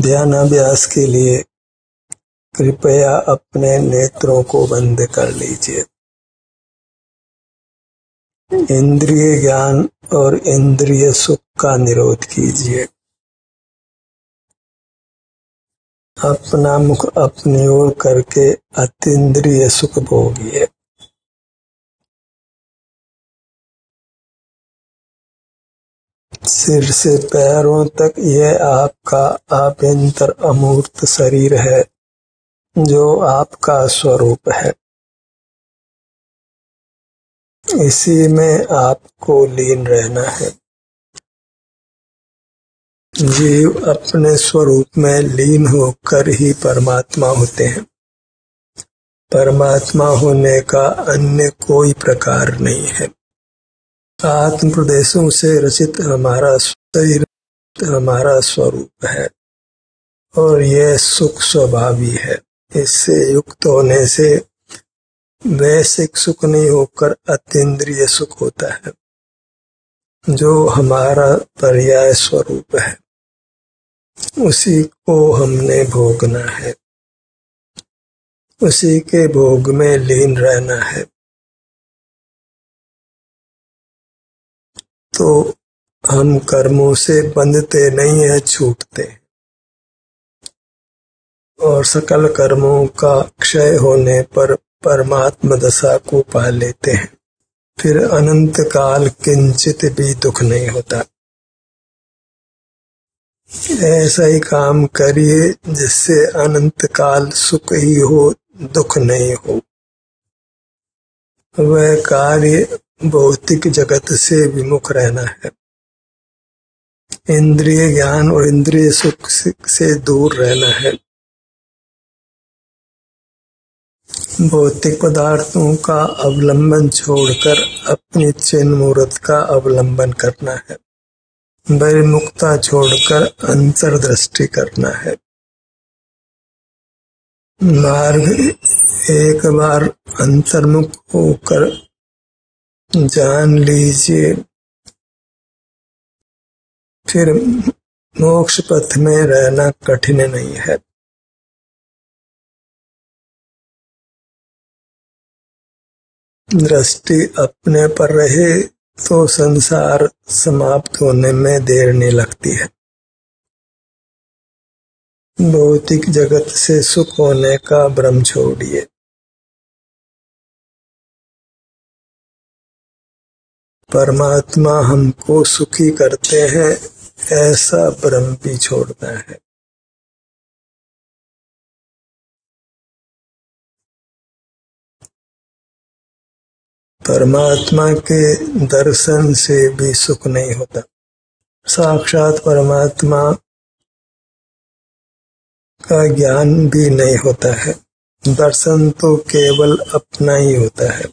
ध्यानाभ्यास के लिए कृपया अपने नेत्रों को बंद कर लीजिए। इंद्रिय ज्ञान और इंद्रिय सुख का निरोध कीजिए। अपना मुख अपनी ओर करके अतीन्द्रिय सुख भोगिए। सिर से पैरों तक यह आपका आभ्यंतर अमूर्त शरीर है, जो आपका स्वरूप है। इसी में आपको लीन रहना है। जीव अपने स्वरूप में लीन होकर ही परमात्मा होते हैं। परमात्मा होने का अन्य कोई प्रकार नहीं है। आत्म प्रदेशों से रचित हमारा शरीर हमारा स्वरूप है और यह सुख स्वभावी है। इससे युक्त होने से वैश्विक सुख नहीं होकर अतीन्द्रिय सुख होता है, जो हमारा पर्याय स्वरूप है। उसी को हमने भोगना है, उसी के भोग में लीन रहना है। तो हम कर्मों से बंधते नहीं है, छूटते हैं और सकल कर्मों का क्षय होने पर परमात्म दशा को पा लेते हैं। फिर अनंत काल किंचित भी दुख नहीं होता। ऐसा ही काम करिए जिससे अनंत काल सुख ही हो, दुख नहीं हो। वह कार्य भौतिक जगत से विमुख रहना है। इंद्रिय ज्ञान और इंद्रिय सुख से दूर रहना है। भौतिक पदार्थों का अवलंबन छोड़कर अपनी चिन्ह मूर्त का अवलंबन करना है। बहिर्मुखता छोड़कर अंतर्दृष्टि करना है। मार्ग एक बार अंतर्मुख होकर जान लीजिए, फिर मोक्ष पथ में रहना कठिन नहीं है। दृष्टि अपने पर रहे तो संसार समाप्त होने में देर नहीं लगती है। भौतिक जगत से सुख होने का भ्रम छोड़िए। परमात्मा हमको सुखी करते हैं, ऐसा भ्रम भी छोड़ना है। परमात्मा के दर्शन से भी सुख नहीं होता। साक्षात परमात्मा का ज्ञान भी नहीं होता है। दर्शन तो केवल अपना ही होता है।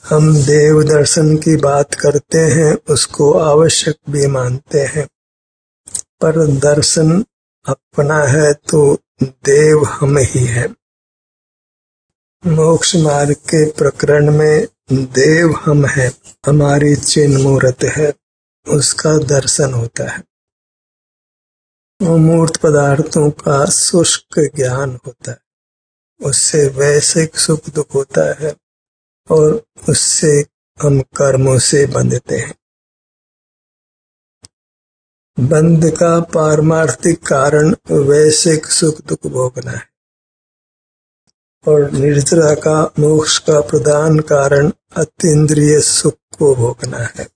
हम देव दर्शन की बात करते हैं, उसको आवश्यक भी मानते हैं, पर दर्शन अपना है तो देव हम ही है। मोक्ष मार्ग के प्रकरण में देव हम हैं, हमारी चिन्ह मूर्त है, उसका दर्शन होता है। अमूर्त पदार्थों का शुष्क ज्ञान होता है, उससे वैश्विक सुख दुख होता है और उससे हम कर्मों से बंधते हैं। बंध का पारमार्थिक कारण वैश्विक सुख दुख भोगना है और निर्जरा का मोक्ष का प्रधान कारण अतीन्द्रिय सुख को भोगना है।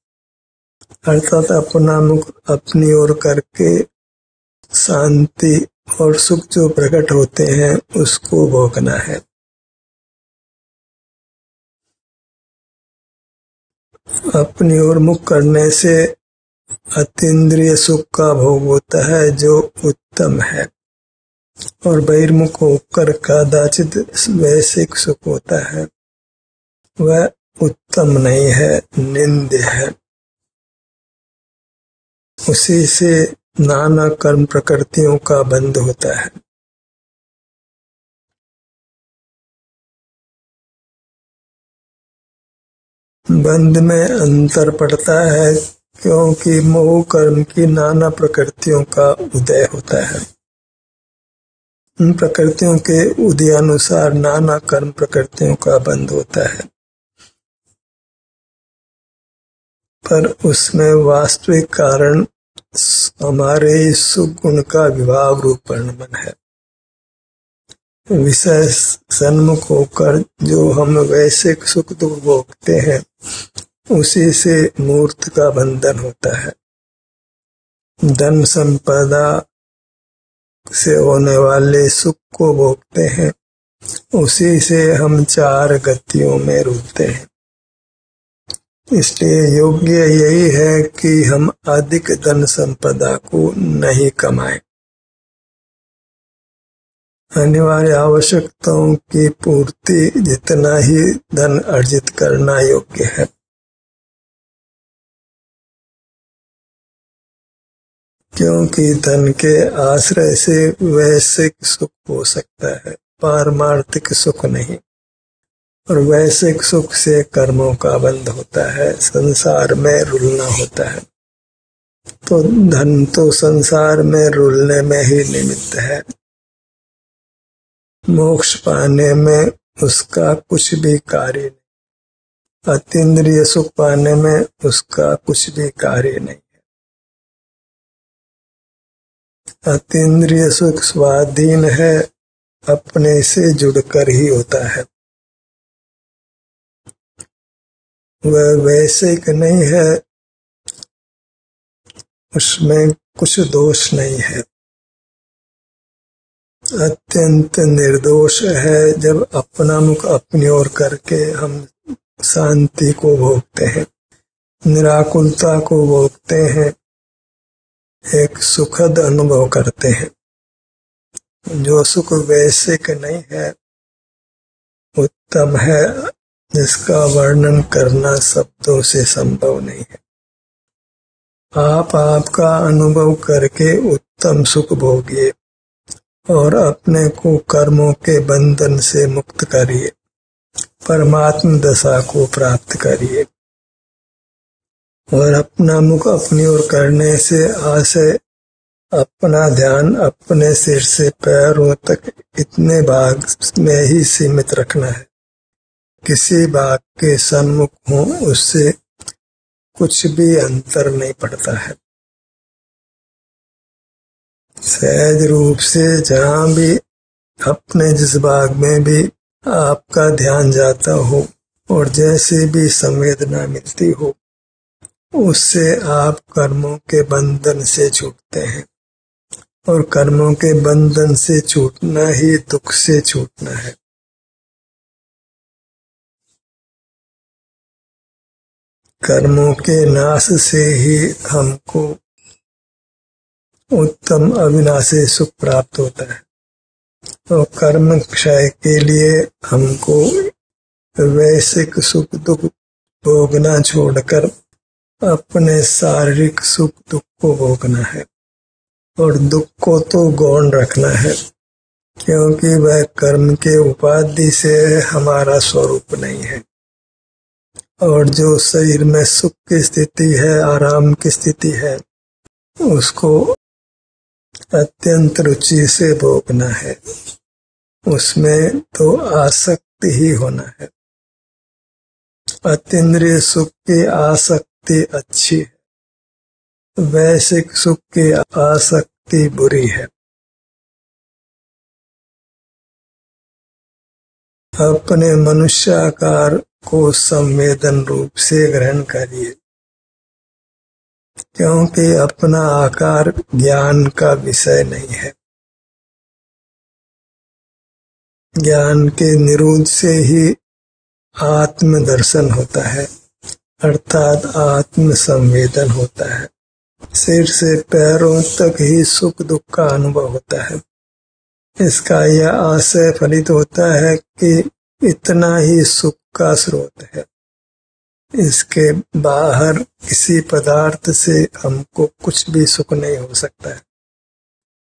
अर्थात अपना मुख अपनी ओर करके शांति और सुख जो प्रकट होते हैं उसको भोगना है। अपनी ओर मुख करने से अतीन्द्रिय सुख का भोग होता है, जो उत्तम है, और बहिर्मुख होकर कदाचित वैश्विक सुख होता है, वह उत्तम नहीं है, निंद्य है। उसी से नाना कर्म प्रकृतियों का बंध होता है। बंध में अंतर पड़ता है क्योंकि मोह कर्म की नाना प्रकृतियों का उदय होता है। उन प्रकृतियों के उदयानुसार नाना कर्म प्रकृतियों का बंध होता है, पर उसमें वास्तविक कारण हमारे सुख गुण का विभाव रूप वर्णन है। विषय सन्मुख होकर जो हम वैसे सुख दुख भोगते हैं, उसी से मूर्त का बंधन होता है। धन संपदा से होने वाले सुख को भोगते हैं, उसी से हम चार गतियों में रुकते हैं। इसलिए योग्य यही है कि हम अधिक धन संपदा को नहीं कमाएं। अनिवार्य आवश्यकताओं की पूर्ति जितना ही धन अर्जित करना योग्य है। क्योंकि धन के आश्रय से वैश्विक सुख हो सकता है, पारमार्थिक सुख नहीं। और वैश्विक सुख से कर्मों का बंध होता है, संसार में रुलना होता है। तो धन तो संसार में रुलने में ही निमित्त है, मोक्ष पाने में उसका कुछ भी कार्य नहीं। अतीन्द्रिय सुख पाने में उसका कुछ भी कार्य नहीं। अतीन्द्रिय सुख स्वाधीन है, अपने से जुड़कर ही होता है। वह वैश्विक नहीं है, उसमें कुछ दोष नहीं है। अत्यंत निर्दोष है जब अपना मुख अपनी ओर करके हम शांति को भोगते हैं, निराकुलता को भोगते हैं, एक सुखद अनुभव करते हैं। जो सुख वैश्विक नहीं है, उत्तम है, जिसका वर्णन करना शब्दों से संभव नहीं है। आप आपका अनुभव करके उत्तम सुख भोगिए और अपने को कर्मों के बंधन से मुक्त करिए, परमात्म दशा को प्राप्त करिए। और अपना मुख अपनी ओर करने से आशय अपना ध्यान अपने सिर से पैरों तक इतने भाग में ही सीमित रखना है। किसी भाग के सम्मुख हो उससे कुछ भी अंतर नहीं पड़ता है। सहज रूप से जहाँ भी अपने जिस भाग में भी आपका ध्यान जाता हो और जैसे भी संवेदना मिलती हो, उससे आप कर्मों के बंधन से छूटते हैं। और कर्मों के बंधन से छूटना ही दुख से छूटना है। कर्मों के नाश से ही हमको उत्तम अविनाशी सुख प्राप्त होता है। और कर्म क्षय के लिए हमको वैश्विक सुख दुख भोगना छोड़कर अपने शारीरिक सुख दुख को भोगना है। और दुख को तो गौण रखना है, क्योंकि वह कर्म के उपाधि से हमारा स्वरूप नहीं है। और जो शरीर में सुख की स्थिति है, आराम की स्थिति है, उसको अत्यंत रुचि से भोगना है। उसमें तो आसक्ति ही होना है। अतीन्द्रिय सुख की आसक्ति अच्छी है, वैश्विक सुख की आसक्ति बुरी है। अपने मनुष्याकार को संवेदन रूप से ग्रहण करिए, क्योंकि अपना आकार ज्ञान का विषय नहीं है। ज्ञान के निरोध से ही आत्म दर्शन होता है, अर्थात आत्म संवेदन होता है। सिर से पैरों तक ही सुख दुख का अनुभव होता है। इसका यह आशय फलित होता है कि इतना ही सुख का स्रोत है। इसके बाहर किसी पदार्थ से हमको कुछ भी सुख नहीं हो सकता है।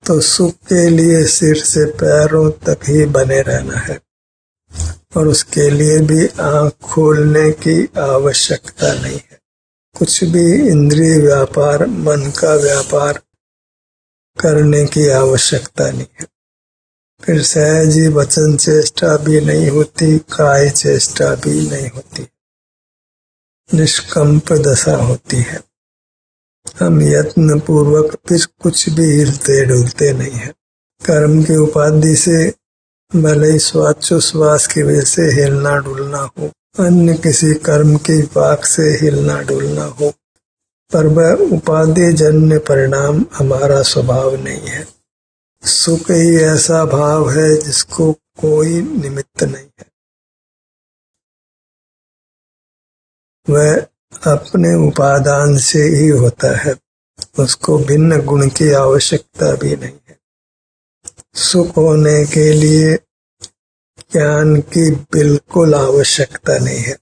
तो सुख के लिए सिर से पैरों तक ही बने रहना है, और उसके लिए भी आँख खोलने की आवश्यकता नहीं है। कुछ भी इंद्रिय व्यापार, मन का व्यापार करने की आवश्यकता नहीं है। फिर सहज ही वचन चेष्टा भी नहीं होती, काय चेष्टा भी नहीं होती, निष्कंप दशा होती है। हम यत्न पूर्वक फिर कुछ भी हिलते डुलते नहीं है। कर्म की उपाधि से भले ही श्वासोच्छ्वास की वजह से हिलना डुलना हो, अन्य किसी कर्म के विपाक से हिलना डुलना हो, पर वह उपाधि जन्य परिणाम हमारा स्वभाव नहीं है। सुख ही ऐसा भाव है जिसको कोई निमित्त नहीं है। वह अपने उपादान से ही होता है, उसको भिन्न गुण की आवश्यकता भी नहीं है। सुख होने के लिए ज्ञान की बिल्कुल आवश्यकता नहीं है,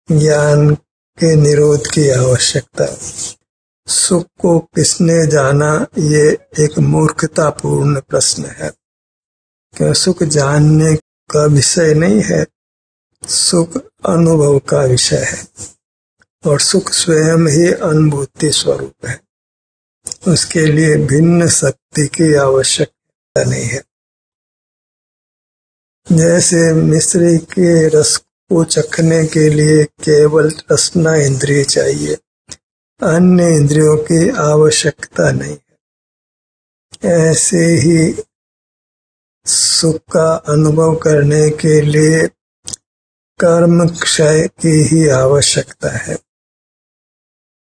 ज्ञान के निरोध की आवश्यकता। सुख को किसने जाना, ये एक मूर्खतापूर्ण प्रश्न है। क्यों? सुख जानने का विषय नहीं है, सुख अनुभव का विषय है, और सुख स्वयं ही अनुभूति स्वरूप है। उसके लिए भिन्न शक्ति की आवश्यकता नहीं है। जैसे मिश्री के रस को चखने के लिए केवल रसना इंद्रिय चाहिए, अन्य इंद्रियों की आवश्यकता नहीं है। ऐसे ही सुख का अनुभव करने के लिए कर्म क्षय की ही आवश्यकता है,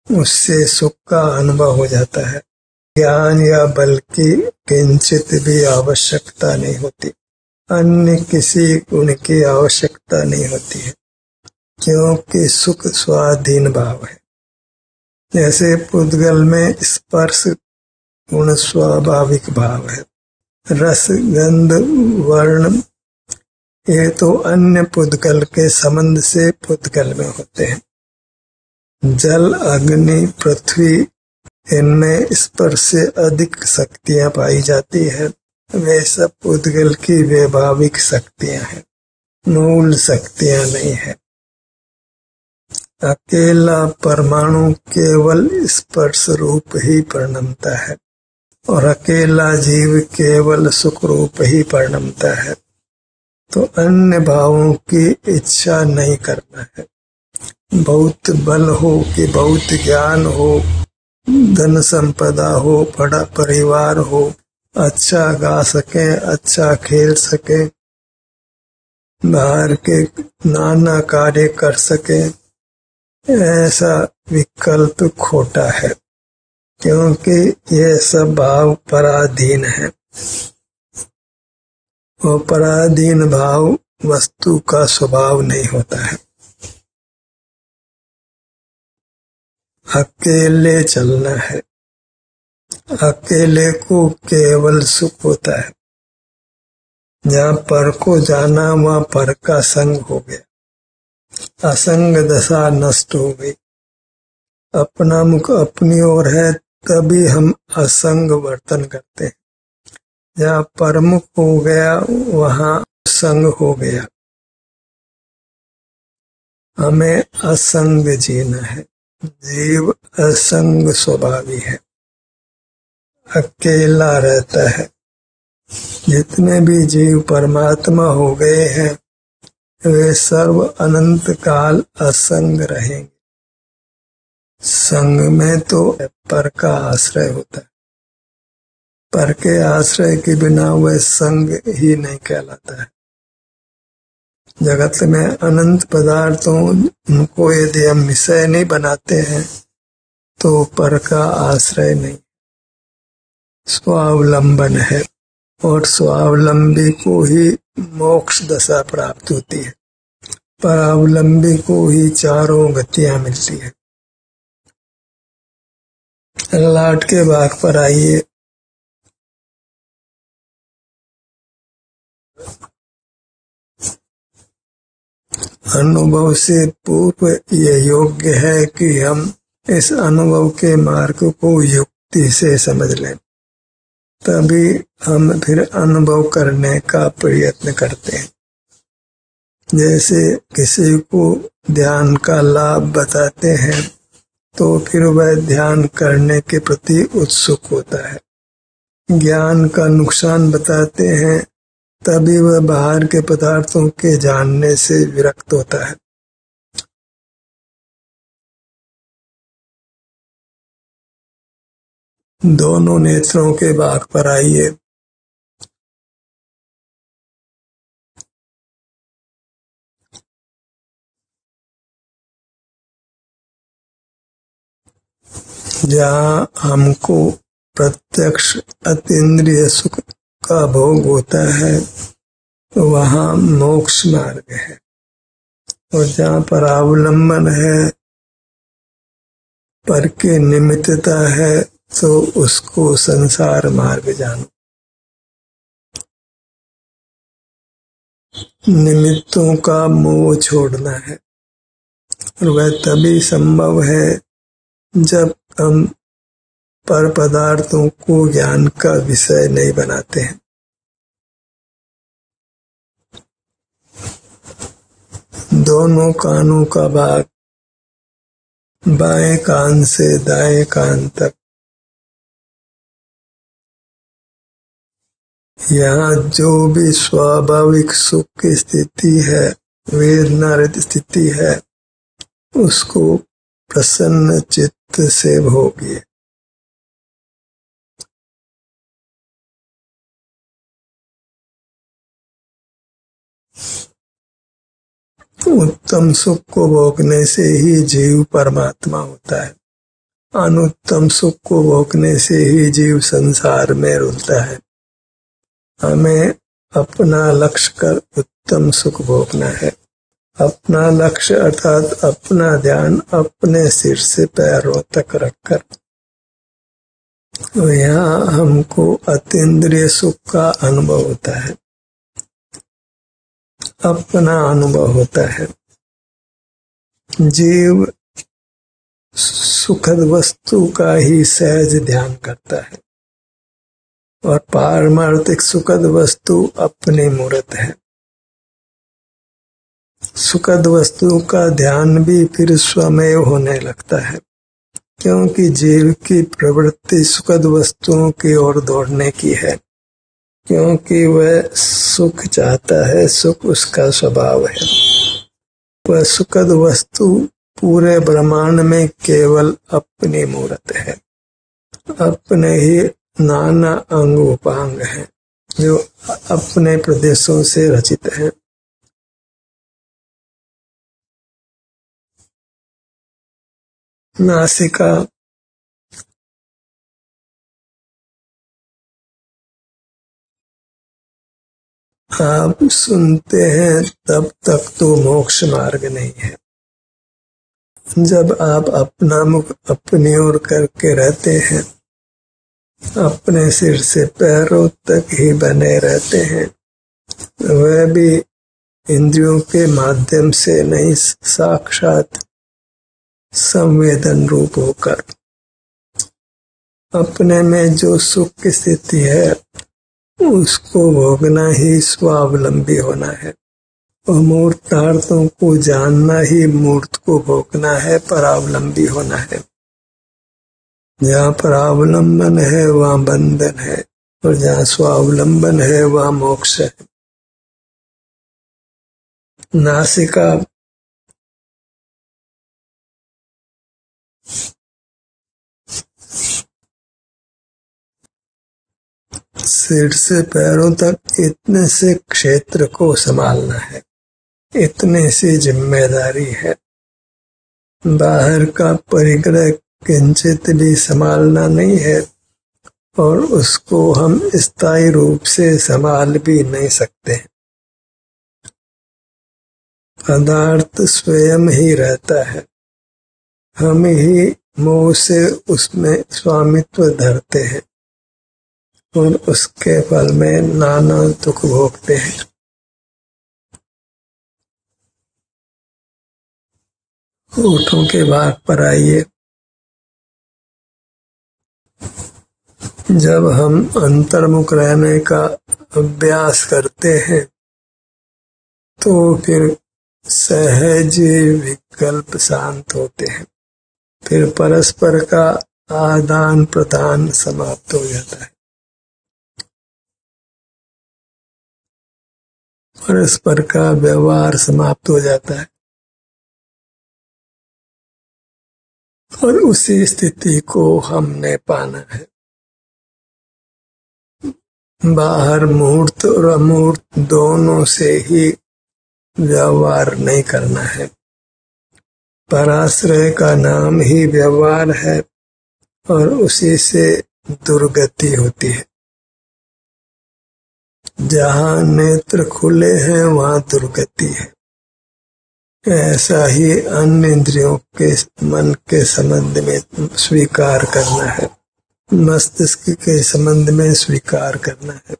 उससे सुख का अनुभव हो जाता है। ज्ञान या बल की किंचित भी आवश्यकता नहीं होती, अन्य किसी गुण की आवश्यकता नहीं होती है, क्योंकि सुख स्वाधीन भाव है। जैसे पुद्गल में स्पर्श गुण स्वाभाविक भाव है, रस गंध वर्ण ये तो अन्य पुद्गल के संबंध से पुद्गल में होते हैं। जल अग्नि पृथ्वी इनमें स्पर्श से अधिक शक्तियां पाई जाती है, वे सब पुद्गल की वैभाविक शक्तियां हैं, मूल शक्तियां नहीं है। अकेला परमाणु केवल स्पर्श रूप ही परिणमता है, और अकेला जीव केवल सुख रूप ही परिणमता है। तो अन्य भावों की इच्छा नहीं करना है। बहुत बल हो कि बहुत ज्ञान हो, धन संपदा हो, बड़ा परिवार हो, अच्छा गा सके, अच्छा खेल सके, बाहर के नाना कार्य कर सके, ऐसा विकल्प खोटा है, क्योंकि यह सब भाव पराधीन है, और पराधीन भाव वस्तु का स्वभाव नहीं होता है। अकेले चलना है, अकेले को केवल सुख होता है। जहाँ पर को जाना वहाँ पर का संग हो गया, असंग दशा नष्ट हो गई। अपना मुख अपनी ओर है तभी हम असंग वर्तन करते हैं। जहाँ परमुख हो गया वहाँ संग हो गया। हमें असंग जीना है, जीव असंग स्वभावी है, अकेला रहता है। जितने भी जीव परमात्मा हो गए हैं वे सर्व अनंत काल असंग रहेंगे। संग में तो पर का आश्रय होता है, पर के आश्रय के बिना वह संग ही नहीं कहलाता है। जगत में अनंत पदार्थों उनको यदि हम विषय नहीं बनाते हैं तो पर का आश्रय नहीं, स्वावलंबन है, और स्वावलंबी को ही मोक्ष दशा प्राप्त होती है, परावलंबी को ही चारों गतियां मिलती है। लाट के भाग पर आइए। अनुभव से पूर्व ये योग्य है कि हम इस अनुभव के मार्ग को युक्ति से समझ लें, तभी हम फिर अनुभव करने का प्रयत्न करते हैं। जैसे किसी को ध्यान का लाभ बताते हैं तो फिर वह ध्यान करने के प्रति उत्सुक होता है। ज्ञान का नुकसान बताते हैं, तभी वह बाहर के पदार्थों के जानने से विरक्त होता है। दोनों नेत्रों के भाग पर आइए। जहाँ हमको प्रत्यक्ष अतीन्द्रिय सुख का भोग होता है, वहाँ मोक्ष मार्ग है, और जहाँ पर अवलंबन है, पर की निमित्तता है, तो उसको संसार मार्ग जानो। निमित्तों का मोह छोड़ना है, और वह तभी संभव है जब हम पर पदार्थों को ज्ञान का विषय नहीं बनाते हैं। दोनों कानों का भाग बाएं कान से दाएं कान तक, यहाँ जो भी स्वाभाविक सुख की स्थिति है, वेदना रहित स्थिति है, उसको प्रसन्न चित्त से भोगिए। उत्तम सुख को भोगने से ही जीव परमात्मा होता है। अनुत्तम सुख को भोगने से ही जीव संसार में रुलता है। हमें अपना लक्ष्य कर उत्तम सुख भोगना है। अपना लक्ष्य अर्थात अपना ध्यान अपने सिर से पैरों तक रखकर, तो यहाँ हमको अतीन्द्रिय सुख का अनुभव होता है, अपना अनुभव होता है। जीव सुखद वस्तु का ही सहज ध्यान करता है, और पारमार्थिक सुखद वस्तु अपनी मूर्त है। सुखद वस्तु का ध्यान भी फिर स्वमेव होने लगता है, क्योंकि जीव की प्रवृत्ति सुखद वस्तुओं की ओर दौड़ने की है, क्योंकि वह सुख चाहता है, सुख उसका स्वभाव है। वह सुखद वस्तु पूरे ब्रह्मांड में केवल अपनी मूर्त है, अपने ही नाना अंग उपांग हैं, जो अपने प्रदेशों से रचित हैं। नासिका आप सुनते हैं तब तक तो मोक्ष मार्ग नहीं है। जब आप अपना मुख अपनी ओर करके रहते हैं, अपने सिर से पैरों तक ही बने रहते हैं, वह भी इंद्रियों के माध्यम से नहीं, साक्षात संवेदन रूप होकर। अपने में जो सुख की स्थिति है, उसको भोगना ही स्वावलंबी होना है, और मूर्तार्थों को जानना ही मूर्त को भोगना है, परावलंबी होना है। जहाँ परावलंबन है वहाँ बंधन है, और जहाँ स्वावलंबन है वहाँ मोक्ष है। नासिका सिर से पैरों तक इतने से क्षेत्र को संभालना है, इतने से जिम्मेदारी है। बाहर का परिग्रह किंचित भी संभालना नहीं है, और उसको हम स्थायी रूप से संभाल भी नहीं सकते। पदार्थ स्वयं ही रहता है, हम ही मोह से उसमें स्वामित्व धरते हैं, और उसके फल में नाना दुख भोगते हैं। होठों के भाग पर आइए। जब हम अंतर्मुख रहने का अभ्यास करते हैं, तो फिर सहज विकल्प शांत होते हैं। फिर परस्पर का आदान प्रदान समाप्त हो जाता है। परस्पर का व्यवहार समाप्त हो जाता है और उसी स्थिति को हमने पाना है। बाहर मूर्त और अमूर्त दोनों से ही व्यवहार नहीं करना है। पराश्रय का नाम ही व्यवहार है और उसी से दुर्गति होती है। जहाँ नेत्र खुले हैं वहाँ दुर्गति है। ऐसा ही अन्य इंद्रियों के मन के संबंध में स्वीकार करना है, मस्तिष्क के संबंध में स्वीकार करना है।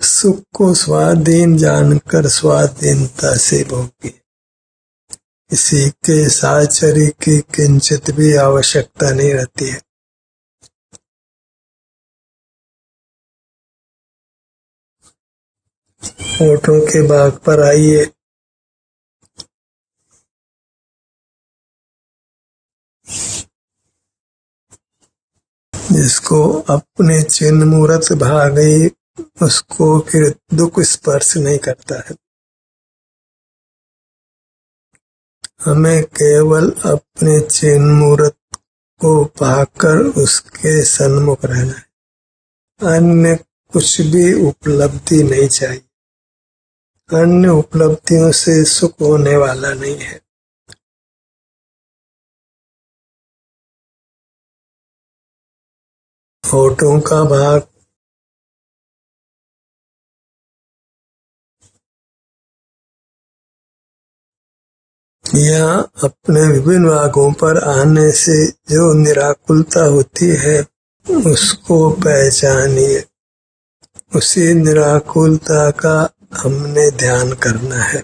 सुख को स्वाधीन जानकर स्वाधीनता से भोगिए। किसी के साचरी की किंचित भी आवश्यकता नहीं रहती है। होठों के भाग पर आइए। जिसको अपने चिन्ह मूर्त भा गई उसको फिर दुख स्पर्श नहीं करता है। हमें केवल अपने चिन्ह मूर्त को पाकर उसके सन्मुख रहना है। अन्य कुछ भी उपलब्धि नहीं चाहिए। अन्य उपलब्धियों से सुख होने वाला नहीं है। होठों का भाग या अपने विभिन्न भागों पर आने से जो निराकुलता होती है उसको पहचानिए। उसी निराकुलता का हमने ध्यान करना है।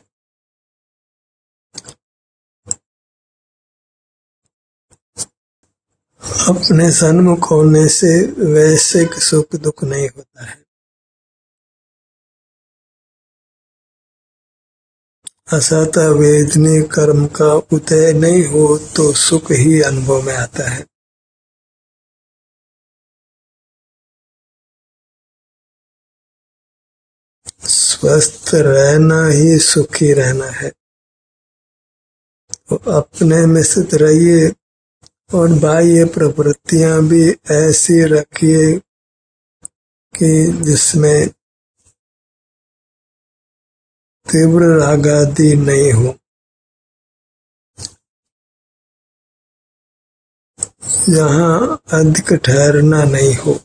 अपने सन्मुख होने से वैश्विक सुख दुख नहीं होता है। असत वेदनी कर्म का उदय नहीं हो तो सुख ही अनुभव में आता है। स्वस्थ रहना ही सुखी रहना है। तो अपने में स्थित रहिए और बाह्य प्रवृत्तियां भी ऐसी रखिए कि जिसमें तीव्र रागादि नहीं हो। यहाँ अधिक ठहरना नहीं हो।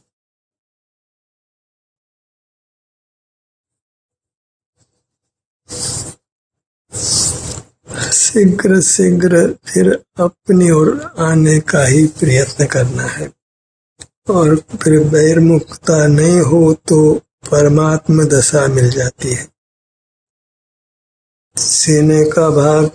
शीघ्र शीघ्र फिर अपनी ओर आने का ही प्रयत्न करना है और फिर बहिर्मुखता नहीं हो तो परमात्मा दशा मिल जाती है। सीने का भाग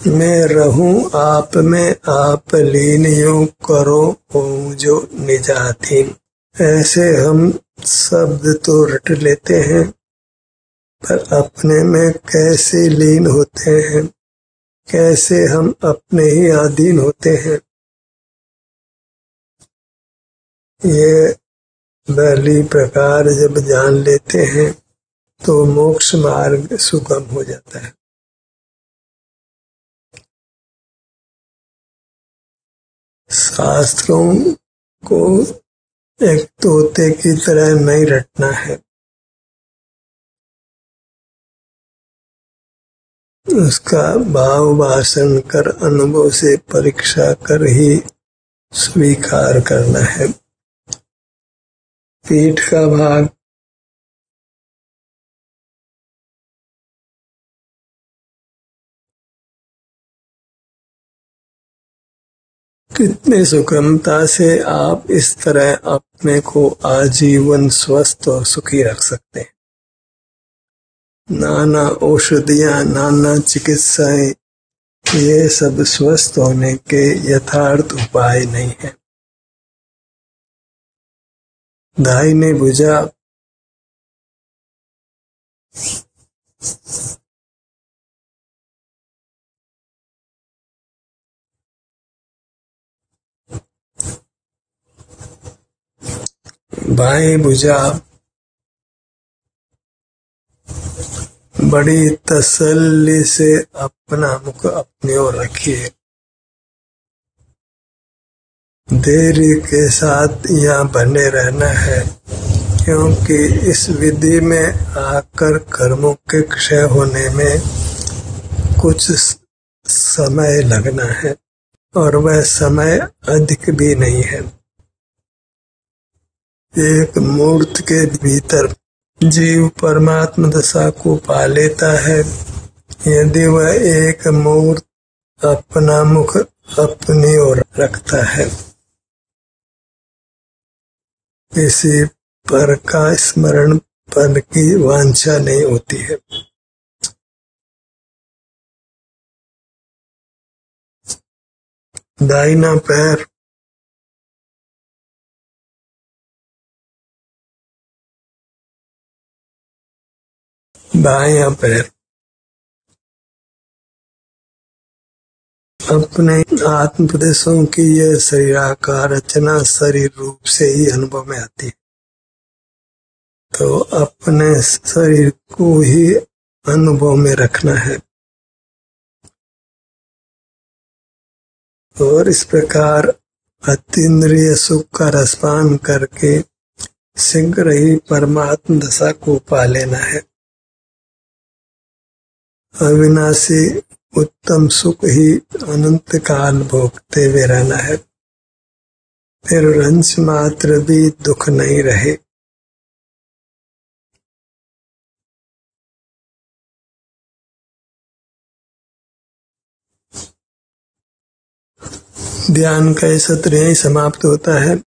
मैं रहूं आप में, आप लीन यूं करो होऊं जो निजाधीन। ऐसे हम शब्द तो रट लेते हैं पर अपने में कैसे लीन होते हैं, कैसे हम अपने ही अधीन होते हैं, ये भली प्रकार जब जान लेते हैं तो मोक्ष मार्ग सुगम हो जाता है। शास्त्रों को एक तोते की तरह नहीं रटना है। उसका भाव भाषण कर अनुभव से परीक्षा कर ही स्वीकार करना है। पीठ का भाग कितने सुगमता से आप इस तरह अपने को आजीवन स्वस्थ और सुखी रख सकते हैं। नाना औषधियां, नाना चिकित्साएं ये सब स्वस्थ होने के यथार्थ उपाय नहीं है। दाहिने भुजा बाएं भुजा बड़ी तसल्ली से अपना मुख अपनी ओर रखिए। धैर्य के साथ यहाँ बने रहना है, क्योंकि इस विधि में आकर कर्मों के क्षय होने में कुछ समय लगना है, और वह समय अधिक भी नहीं है। एक मुहूर्त के भीतर जीव परमात्मा दशा को पा लेता है, यदि वह एक मुहूर्त अपना मुख अपनी ओर रखता है। किसी पर का स्मरण पद की वांछा नहीं होती है। दाहिना पैर बायां पैर अपने आत्म प्रदेशों की यह शरीराकार रचना शरीर रूप से ही अनुभव में आती है, तो अपने शरीर को ही अनुभव में रखना है। और इस प्रकार अतीन्द्रिय सुख का रसपान करके शीघ्र ही परमात्म दशा को पा लेना है। अविनाशी उत्तम सुख ही अनंत काल भोगते हुए रहना है, फिर रंच मात्र भी दुख नहीं रहे। ध्यान का सत्र यही समाप्त होता है।